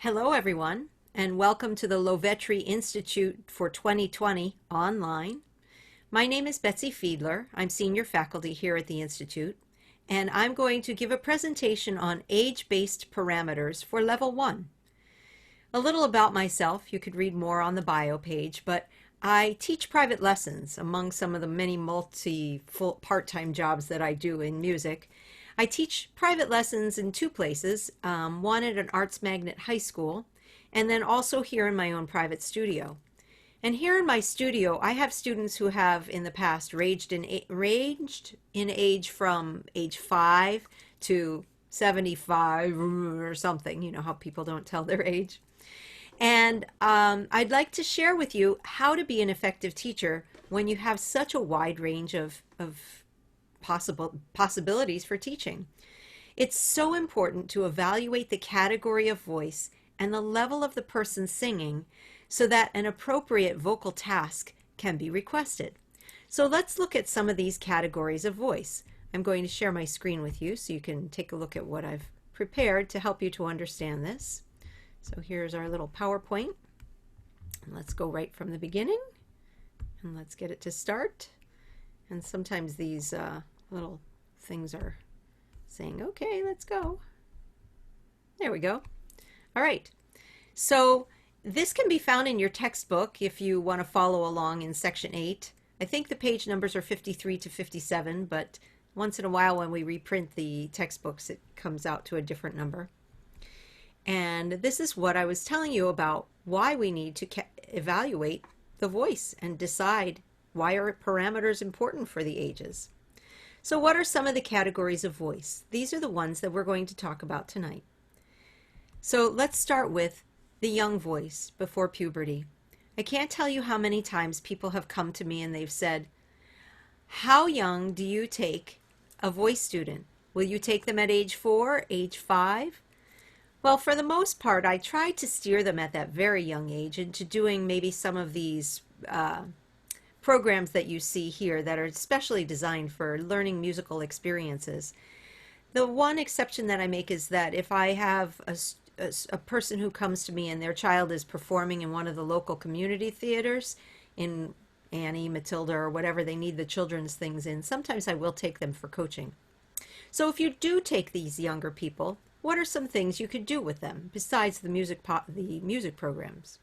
Hello, everyone, and welcome to the LoVetri Institute for 2020 online. My name is Betsy Fiedler. I'm senior faculty here at the Institute, and I'm going to give a presentation on age-based parameters for Level 1. A little about myself, you could read more on the bio page, but I teach private lessons among some of the many full part-time jobs that I do in music. I teach private lessons in two places, one at an arts magnet high school, and then also here in my own private studio. And here in my studio, I have students who have in the past ranged in age from age 5 to 75 or something. You know how people don't tell their age. And I'd like to share with you how to be an effective teacher when you have such a wide range of possibilities for teaching. It's so important to evaluate the category of voice and the level of the person singing so that an appropriate vocal task can be requested. So let's look at some of these categories of voice. I'm going to share my screen with you so you can take a look at what I've prepared to help you to understand this. So here's our little PowerPoint. And let's go right from the beginning and let's get it to start. And sometimes these little things are saying, okay, let's go. There we go. All right. So this can be found in your textbook if you want to follow along in section 8. I think the page numbers are 53 to 57, but once in a while when we reprint the textbooks, it comes out to a different number. And this is what I was telling you about why we need to evaluate the voice and decide why are parameters important for the ages. So what are some of the categories of voice? These are the ones that we're going to talk about tonight. So let's start with the young voice before puberty. I can't tell you how many times people have come to me and they've said, how young do you take a voice student? Will you take them at age 4, age 5? Well, for the most part, I try to steer them at that very young age into doing maybe some of these programs that you see here that are especially designed for learning musical experiences. The one exception that I make is that if I have a person who comes to me and their child is performing in one of the local community theaters in Annie, Matilda, or whatever they need the children's things in, sometimes I will take them for coaching. So if you do take these younger people, what are some things you could do with them besides the music programs?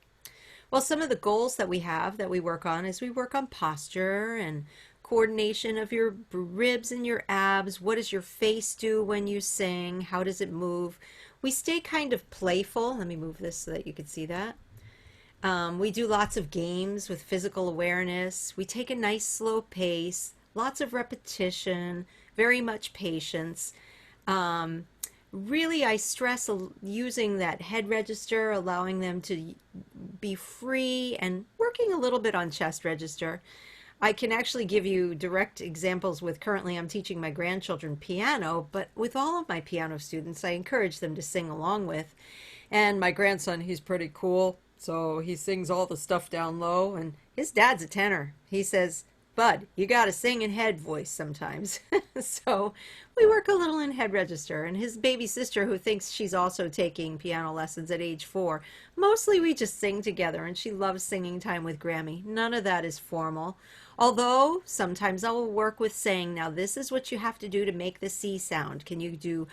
Well, some of the goals that we have that we work on is we work on posture and coordination of your ribs and your abs. What does your face do when you sing? How does it move? We stay kind of playful. Let me move this so that you can see that. We do lots of games with physical awareness. We take a nice slow pace, lots of repetition, very much patience. Really, I stress using that head register, allowing them to be free and working a little bit on chest register. I can actually give you direct examples with currently I'm teaching my grandchildren piano, but with all of my piano students, I encourage them to sing along with. And my grandson, he's pretty cool, so he sings all the stuff down low, and his dad's a tenor. He says, Bud, you got to sing in head voice sometimes. So we work a little in head register. And his baby sister, who thinks she's also taking piano lessons at age 4, mostly we just sing together, and she loves singing time with Grammy. None of that is formal. Although sometimes I will work with saying, now this is what you have to do to make the C sound. Can you do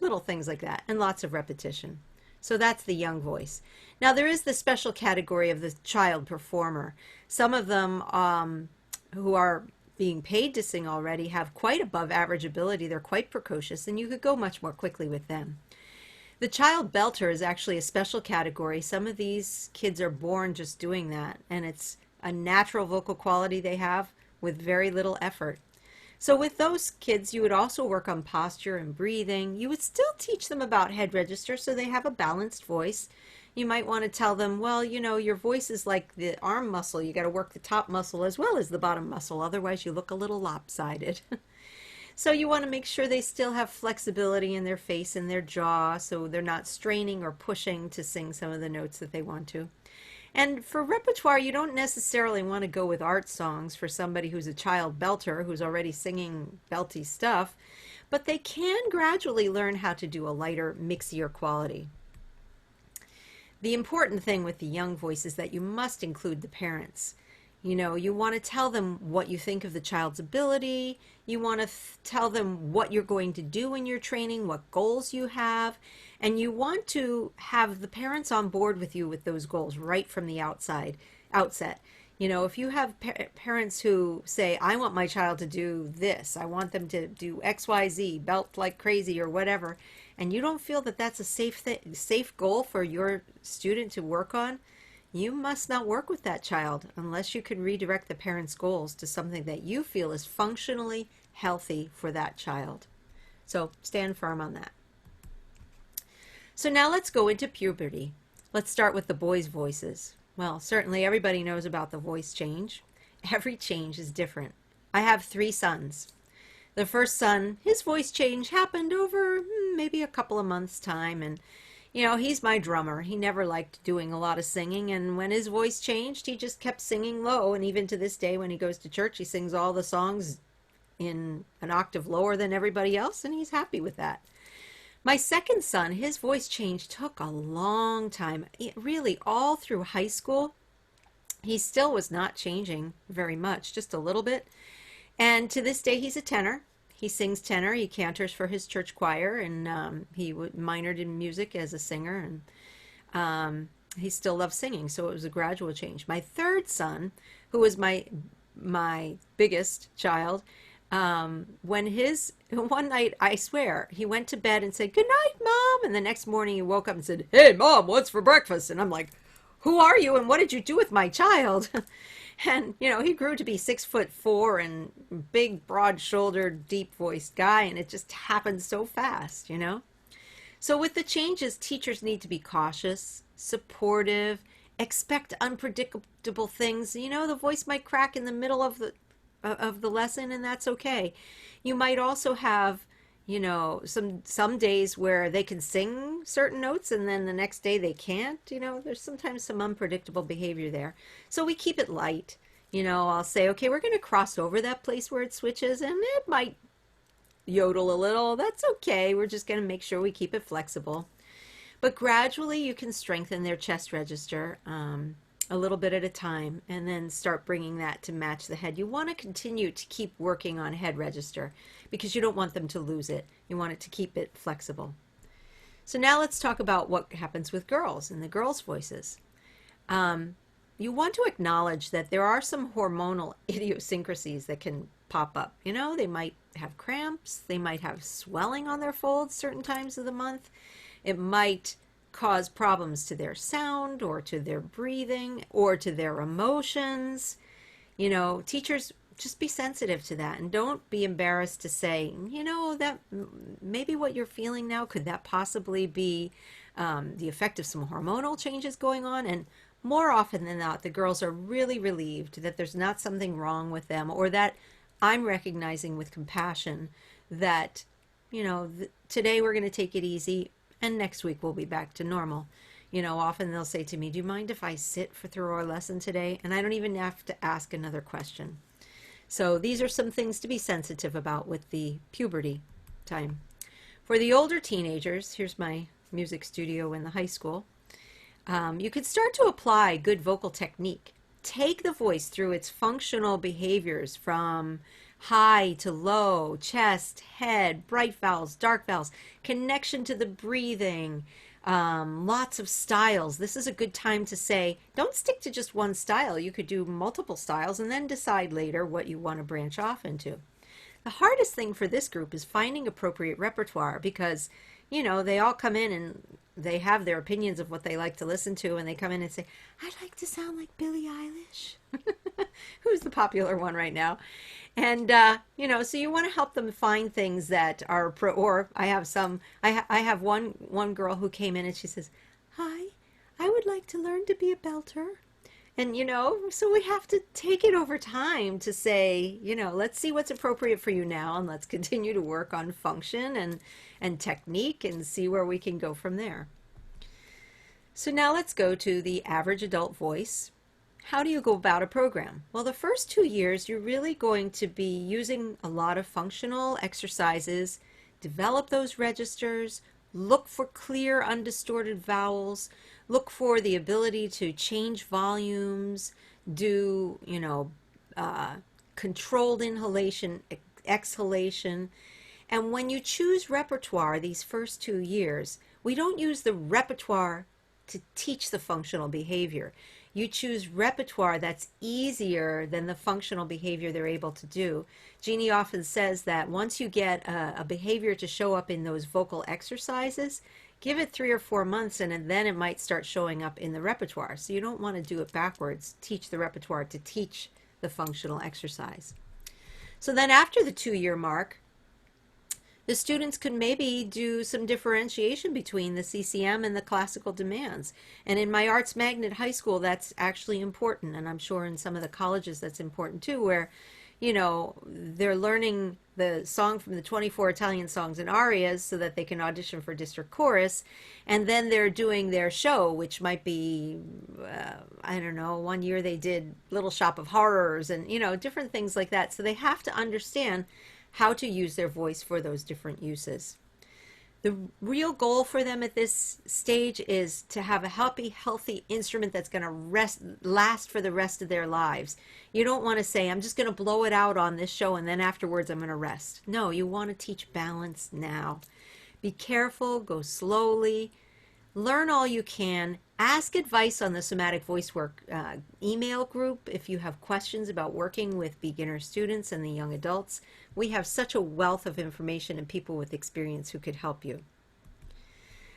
little things like that, and lots of repetition. So that's the young voice. Now there is the special category of the child performer. Some of them who are being paid to sing already have quite above average ability. They're quite precocious, and you could go much more quickly with them. The child belter is actually a special category. Some of these kids are born just doing that, and it's a natural vocal quality they have with very little effort. So with those kids, you would also work on posture and breathing. You would still teach them about head register so they have a balanced voice. You might want to tell them, well, you know, your voice is like the arm muscle. You got to work the top muscle as well as the bottom muscle. Otherwise, you look a little lopsided. So you want to make sure they still have flexibility in their face and their jaw so they're not straining or pushing to sing some of the notes that they want to. And for repertoire, you don't necessarily want to go with art songs for somebody who's a child belter who's already singing belty stuff, but they can gradually learn how to do a lighter, mixier quality. The important thing with the young voice is that you must include the parents. You know, you want to tell them what you think of the child's ability. You want to tell them what you're going to do in your training, what goals you have, and you want to have the parents on board with you with those goals right from the outset. You know, if you have parents who say, I want my child to do this, I want them to do XYZ, belt like crazy or whatever, and you don't feel that that's a safe goal for your student to work on, you must not work with that child unless you can redirect the parents' goals to something that you feel is functionally healthy for that child. So stand firm on that. So now let's go into puberty. Let's start with the boys' voices. Well, certainly everybody knows about the voice change. Every change is different. I have 3 sons. The first son, his voice change happened over maybe a couple of months' time, and you know, he's my drummer. He never liked doing a lot of singing, and when his voice changed, he just kept singing low, and even to this day when he goes to church, he sings all the songs in an octave lower than everybody else, and he's happy with that. My second son, his voice change took a long time. Really, all through high school, he still was not changing very much, just a little bit. And to this day, he's a tenor. He sings tenor. He cantors for his church choir, and he minored in music as a singer, and he still loves singing, so it was a gradual change. My third son, who was my biggest child, one night, I swear, he went to bed and said, "Good night, Mom," and the next morning he woke up and said, "Hey, Mom, what's for breakfast?" And I'm like, "Who are you, and what did you do with my child?" And, you know, he grew to be 6'4" and big, broad-shouldered, deep-voiced guy, and it just happened so fast, you know? So with the changes, teachers need to be cautious, supportive, expect unpredictable things. You know, the voice might crack in the middle of the lesson, and that's okay. You might also have, you know, some days where they can sing certain notes and then the next day they can't. You know, there's sometimes some unpredictable behavior there. So we keep it light. You know, I'll say, okay, we're going to cross over that place where it switches, and it might yodel a little. That's okay. We're just going to make sure we keep it flexible. But gradually you can strengthen their chest register a little bit at a time, and then start bringing that to match the head. You want to continue to keep working on head register because you don't want them to lose it. You want it to keep it flexible. So now let's talk about what happens with girls and the girls' voices. You want to acknowledge that there are some hormonal idiosyncrasies that can pop up. You know, they might have cramps, they might have swelling on their folds certain times of the month. It might cause problems to their sound or to their breathing or to their emotions. You know, teachers, just be sensitive to that, and don't be embarrassed to say, you know, that maybe what you're feeling now, could that possibly be the effect of some hormonal changes going on? And more often than not, the girls are really relieved that there's not something wrong with them, or that I'm recognizing with compassion that, you know, today we're going to take it easy, and next week we'll be back to normal. You know, often they'll say to me, "Do you mind if I sit through our lesson today?" And I don't even have to ask another question. So these are some things to be sensitive about with the puberty time. For the older teenagers, here's my music studio in the high school, you could start to apply good vocal technique. Take the voice through its functional behaviors from high to low, chest, head, bright vowels, dark vowels, connection to the breathing, lots of styles. This is a good time to say, don't stick to just one style. You could do multiple styles and then decide later what you want to branch off into. The hardest thing for this group is finding appropriate repertoire because, you know, they all come in and they have their opinions of what they like to listen to, and they come in and say, "I'd like to sound like Billie Eilish," who's the popular one right now. And, you know, so you want to help them find things that are or I have one girl who came in and she says, "Hi, I would like to learn to be a belter." And, you know, so we have to take it over time to say, you know, let's see what's appropriate for you now, and let's continue to work on function and technique and see where we can go from there. So now let's go to the average adult voice. How do you go about a program? Well, the first 2 years, you're really going to be using a lot of functional exercises, develop those registers, Look for clear, undistorted vowels. Look for the ability to change volumes, do, controlled inhalation, exhalation. And when you choose repertoire these first 2 years, we don't use the repertoire to teach the functional behavior. You choose repertoire that's easier than the functional behavior they're able to do. Jeannie often says that once you get a behavior to show up in those vocal exercises, give it 3 or 4 months and then it might start showing up in the repertoire. So you don't want to do it backwards. Teach the repertoire to teach the functional exercise. So then after the 2-year mark, the students could maybe do some differentiation between the CCM and the classical demands. And in my arts magnet high school, that's actually important. And I'm sure in some of the colleges that's important too, where, they're learning the song from the 24 Italian songs and arias so that they can audition for district chorus. And then they're doing their show, which might be, I don't know, one year they did Little Shop of Horrors and, different things like that. So they have to understand how to use their voice for those different uses. The real goal for them at this stage is to have a healthy instrument that's going to last for the rest of their lives. You don't want to say, I'm just going to blow it out on this show and then afterwards I'm going to rest. No, you want to teach balance now. Be careful, go slowly, learn all you can. Ask advice on the Somatic Voicework email group if you have questions about working with beginner students and the young adults. We have such a wealth of information and people with experience who could help you.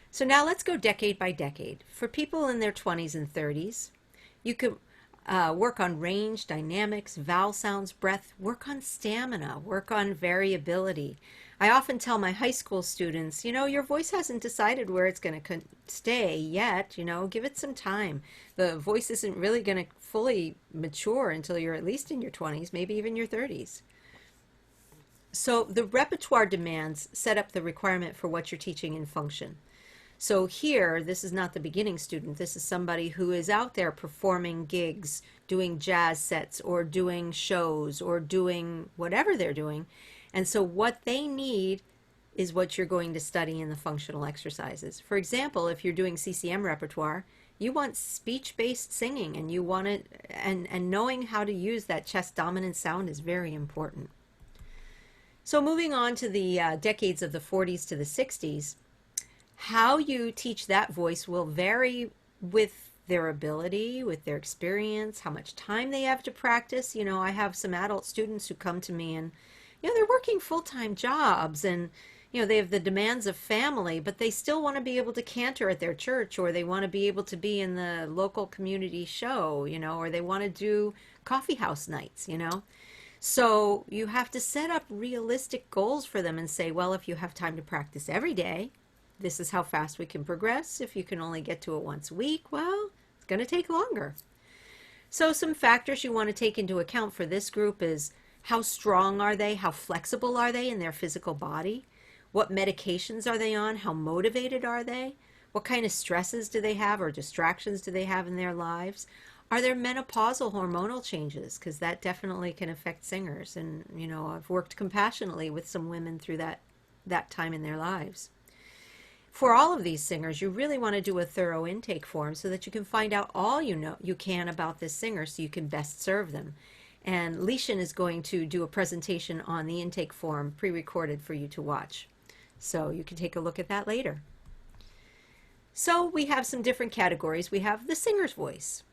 So now let's go decade by decade. For people in their 20s and 30s, you could work on range, dynamics, vowel sounds, breath, work on stamina, work on variability. I often tell my high school students, your voice hasn't decided where it's going to stay yet, give it some time. The voice isn't really going to fully mature until you're at least in your 20s, maybe even your 30s. So the repertoire demands set up the requirement for what you're teaching in function. So here, this is not the beginning student. This is somebody who is out there performing gigs, doing jazz sets, or doing shows, or doing whatever they're doing. And so what they need is what you're going to study in the functional exercises. For example, if you're doing CCM repertoire, you want speech-based singing, and you want it, and knowing how to use that chest dominant sound is very important. So moving on to the decades of the 40s to the 60s, how you teach that voice will vary with their ability, with their experience, how much time they have to practice. I have some adult students who come to me and, they're working full-time jobs and, they have the demands of family, but they still want to be able to cantor at their church, or they want to be able to be in the local community show, or they want to do coffee house nights, So you have to set up realistic goals for them and say, well, if you have time to practice every day, this is how fast we can progress. If you can only get to it once a week, well, it's going to take longer. So some factors you want to take into account for this group is how strong are they? How flexible are they in their physical body? What medications are they on? How motivated are they? What kind of stresses do they have or distractions do they have in their lives? Are there menopausal hormonal changes? Because that definitely can affect singers. And, I've worked compassionately with some women through that time in their lives. For all of these singers, you really want to do a thorough intake form so that you can find out all you can about this singer so you can best serve them. And Leishan is going to do a presentation on the intake form pre-recorded for you to watch. So you can take a look at that later. So we have some different categories. We have the singer's voice.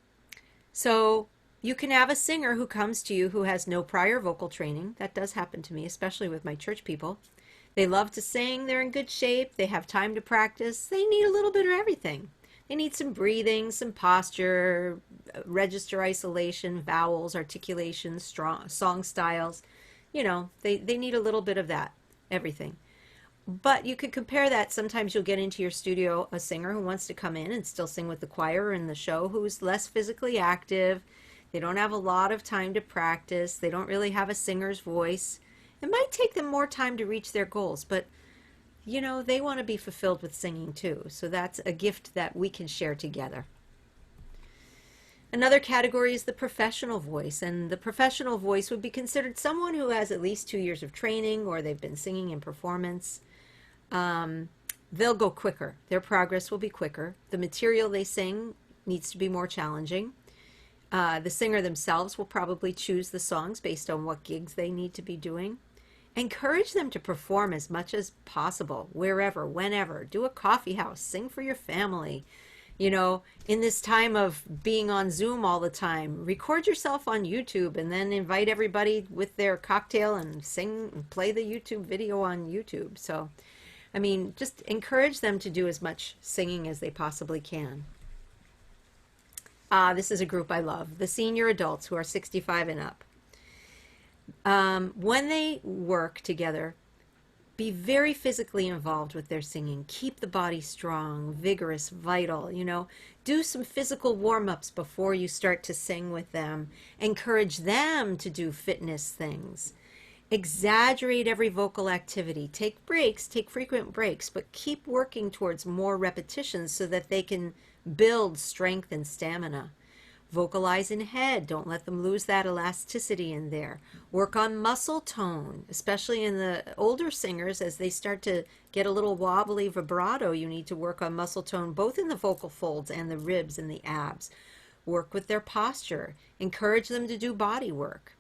So you can have a singer who comes to you who has no prior vocal training. That does happen to me, especially with my church people. They love to sing, they're in good shape, they have time to practice, they need a little bit of everything. They need some breathing, some posture, register isolation, vowels, articulation, strong song styles. They need a little bit of that, everything. But you could compare that. Sometimes you'll get into your studio a singer who wants to come in and still sing with the choir in the show, who's less physically active. They don't have a lot of time to practice. They don't really have a singer's voice. It might take them more time to reach their goals, but they want to be fulfilled with singing too. So that's a gift that we can share together. Another category is the professional voice, and the professional voice would be considered someone who has at least 2 years of training, or they've been singing in performance. they'll go quicker. Their progress will be quicker. The material they sing needs to be more challenging. The singer themselves will probably choose the songs based on what gigs they need to be doing. Encourage them to perform as much as possible, wherever, whenever. Do a coffee house, sing for your family. You know, in this time of being on Zoom all the time, record yourself on YouTube and then invite everybody with their cocktail and sing and play the YouTube video on YouTube. So, I mean, just encourage them to do as much singing as they possibly can. This is a group I love, the senior adults who are 65 and up. When they work together, be very physically involved with their singing. Keep the body strong, vigorous, vital, you know. Do some physical warm-ups before you start to sing with them. Encourage them to do fitness things. Exaggerate every vocal activity. Take breaks, take frequent breaks, but keep working towards more repetitions so that they can build strength and stamina. Vocalize in head. Don't let them lose that elasticity in there. Work on muscle tone, especially in the older singers as they start to get a little wobbly vibrato. You need to work on muscle tone both in the vocal folds and the ribs and the abs. Work with their posture. Encourage them to do body work.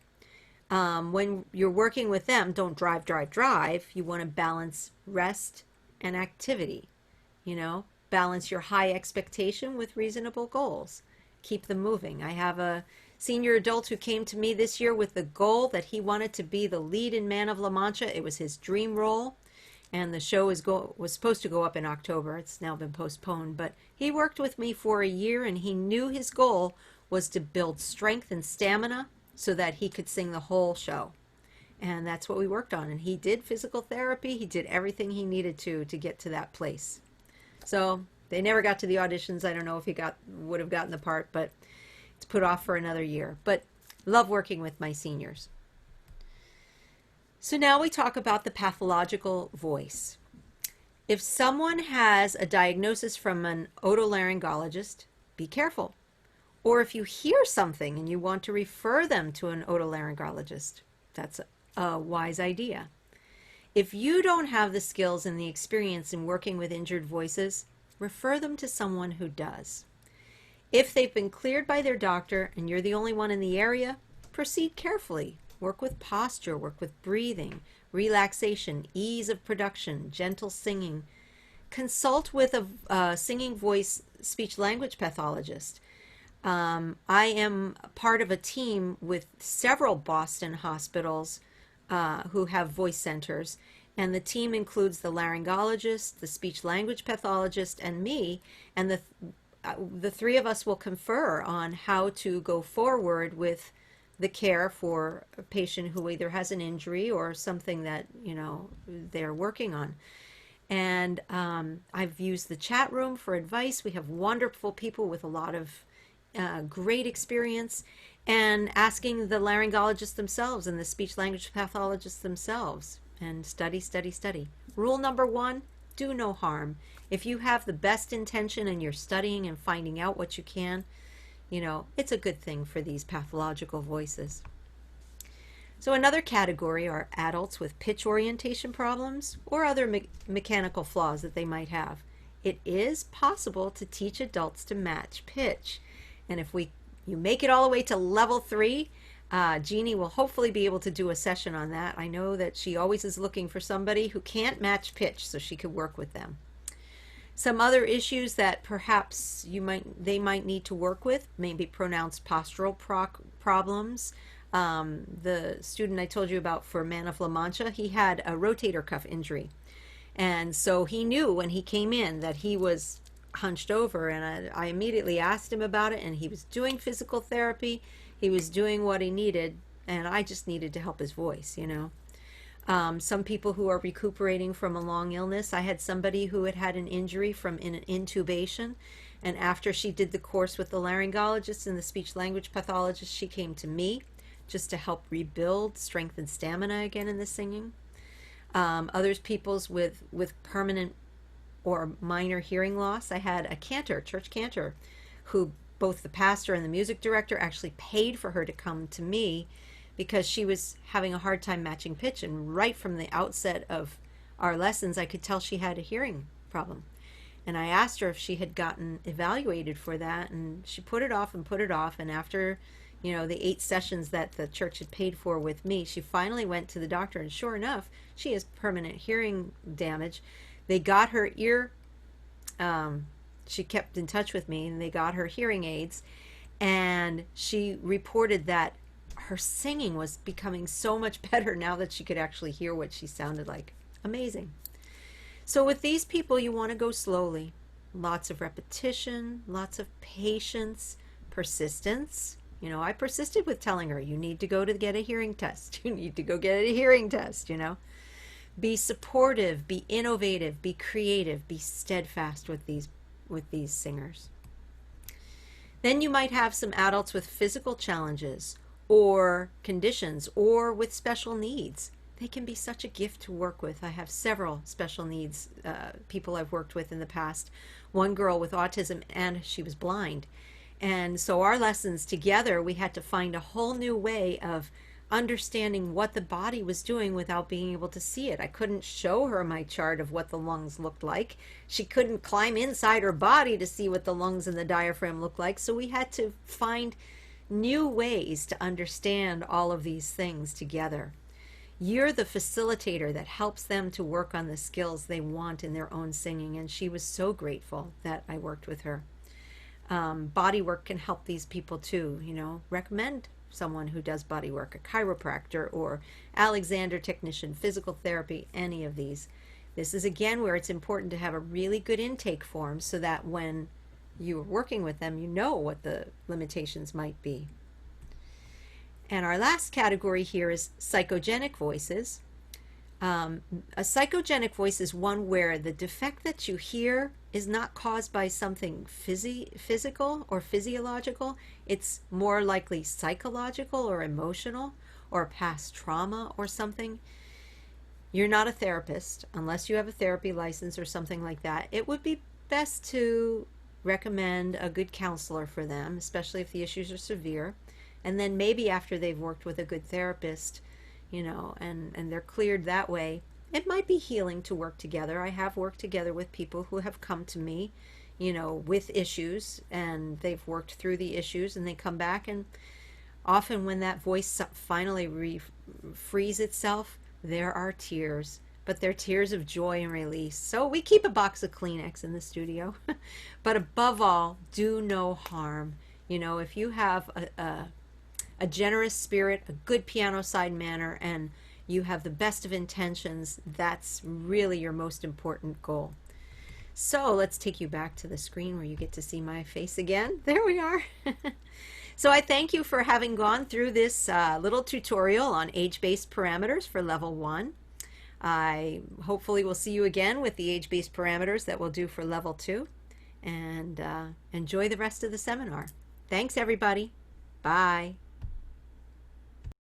When you're working with them, don't drive, drive, drive. You want to balance rest and activity. You know, balance your high expectation with reasonable goals. Keep them moving. I have a senior adult who came to me this year with the goal that he wanted to be the lead in Man of La Mancha. It was his dream role, and the show was supposed to go up in October. It's now been postponed, but he worked with me for a year, and he knew his goal was to build strength and stamina so that he could sing the whole show. And that's what we worked on. And he did physical therapy. He did everything he needed to get to that place. So they never got to the auditions. I don't know if he would have gotten the part, but it's put off for another year. But love working with my seniors. So now we talk about the pathological voice. If someone has a diagnosis from an otolaryngologist, be careful. Or if you hear something and you want to refer them to an otolaryngologist, that's a wise idea. If you don't have the skills and the experience in working with injured voices, refer them to someone who does. If they've been cleared by their doctor and you're the only one in the area, proceed carefully. Work with posture, work with breathing, relaxation, ease of production, gentle singing. Consult with a singing voice speech-language pathologist. I am part of a team with several Boston hospitals who have voice centers, and the team includes the laryngologist, the speech-language pathologist, and me, and the three of us will confer on how to go forward with the care for a patient who either has an injury or something that, you know, they're working on. And I've used the chat room for advice. We have wonderful people with a lot of great experience, and asking the laryngologists themselves and the speech-language pathologists themselves, and study, study, study. Rule number 1, do no harm. If you have the best intention and you're studying and finding out what you can, you know, it's a good thing for these pathological voices. So another category are adults with pitch orientation problems or other mechanical flaws that they might have. It is possible to teach adults to match pitch. And if you make it all the way to level 3, Jeannie will hopefully be able to do a session on that. I know that she always is looking for somebody who can't match pitch so she could work with them. Some other issues that perhaps they might need to work with, maybe pronounced postural problems. The student I told you about for Man of La Mancha, he had a rotator cuff injury. And so he knew when he came in that he was hunched over, and I immediately asked him about it, and he was doing physical therapy. He was doing what he needed, and I just needed to help his voice, you know. Some people who are recuperating from a long illness. I had somebody who had an injury from an intubation, and after she did the course with the laryngologist and the speech-language pathologist, she came to me just to help rebuild strength and stamina again in the singing. Others people's with permanent or minor hearing loss. I had a cantor, church cantor, who both the pastor and the music director actually paid for her to come to me because she was having a hard time matching pitch, and right from the outset of our lessons I could tell she had a hearing problem. And I asked her if she had gotten evaluated for that, and she put it off and put it off. And after, the 8 sessions that the church had paid for with me, she finally went to the doctor, and sure enough, she has permanent hearing damage. They got her ear, she kept in touch with me, and they got her hearing aids, and she reported that her singing was becoming so much better now that she could actually hear what she sounded like. Amazing. So with these people, you want to go slowly. Lots of repetition, lots of patience, persistence. I persisted with telling her, you need to go to get a hearing test. You need to go get a hearing test, Be supportive, be innovative, be creative, be steadfast with these singers. Then you might have some adults with physical challenges or conditions or with special needs. They can be such a gift to work with. I have several special needs people I've worked with in the past. One girl with autism, and she was blind. And so our lessons together, we had to find a whole new way of understanding what the body was doing without being able to see it. I couldn't show her my chart of what the lungs looked like. She couldn't climb inside her body to see what the lungs and the diaphragm looked like. So we had to find new ways to understand all of these things together. You're the facilitator that helps them to work on the skills they want in their own singing, and she was so grateful that I worked with her. Body work can help these people too. Recommend someone who does body work, a chiropractor or Alexander technician, physical therapy, any of these. This is again where it's important to have a really good intake form so that when you're working with them, you know what the limitations might be. And our last category here is psychogenic voices. A psychogenic voice is one where the defect that you hear is not caused by something physical or physiological. It's more likely psychological or emotional or past trauma or something. You're not a therapist unless you have a therapy license or something like that. It would be best to recommend a good counselor for them, especially if the issues are severe. And then maybe after they've worked with a good therapist, and they're cleared that way, it might be healing to work together. I have worked together with people who have come to me, with issues, and they've worked through the issues, and they come back, and often when that voice finally frees itself, there are tears, but they're tears of joy and release. So we keep a box of Kleenex in the studio, but above all, do no harm. If you have a generous spirit, a good piano side manner, and you have the best of intentions, that's really your most important goal. So let's take you back to the screen where you get to see my face again. There we are. So I thank you for having gone through this little tutorial on age-based parameters for level 1. I hopefully will see you again with the age-based parameters that we'll do for level 2. And enjoy the rest of the seminar. Thanks, everybody. Bye.